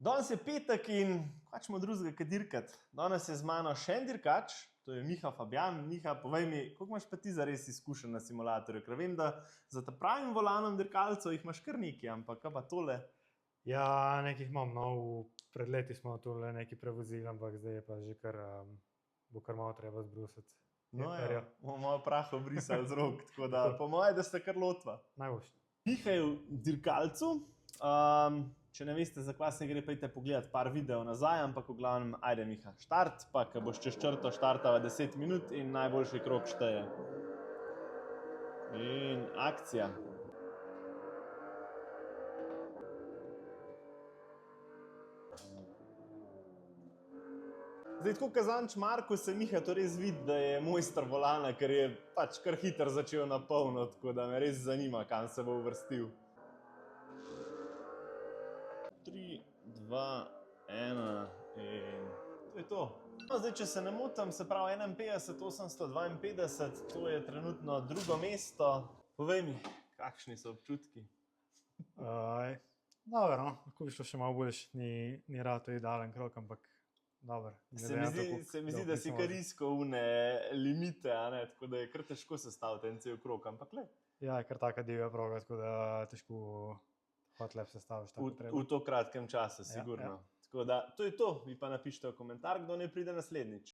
Danes je petek in pač imamo drugega kaj dirkati. Danes je z mano še en dirkač, to je Miha Fabjan. Miha, povej mi, koliko imaš pa ti zares izkušenj na simulatorju? Ker vem, da za ta pravim volanom dirkalcev jih imaš kar nekaj, ampak kaj pa tole? Ja, nekih imam, no, pred leti smo tole nekaj prevozili, ampak zdaj je pa že kar, bo kar malo treba zbrusiti. No ja, bomo malo praha obrisali z rok, tako da po moje, da ste kar lotva. Najboljši. Miha je v dirkalcu. Če ne veste, za kva se gre, pojdite pogledati par videov nazaj, ampak v glavnem, ajde Miha, štart, pa ko boš čez črto štartava 10 minut in najboljši krog šteje. In akcija. Zdaj, tako kazanč Marko se Miha to res vidi, da je mojster volana, ker je pač kar hitro začel na polno, tako da me res zanima, kam se bo uvrstil. 3, 2, 1 in to je to. No, zdaj, če se ne motim, se pravi 51, 852, to je trenutno drugo mesto. Povej mi, kakšni so občutki? Dobro, no, lahko bi šlo še malo boljše, ni rato idealen krog, ampak dobro. Se mi zdi, da si kar iskal une limite, a ne, tako da je kar težko sestaviti en cel krog, ampak glej. Ja, je kar taka divja proga, tako da težko hot lap sestaviš tako treba. V to kratkem času, sigurno. Tako da, to je to. Vi pa napišite v komentar, kdo naj pride naslednjič.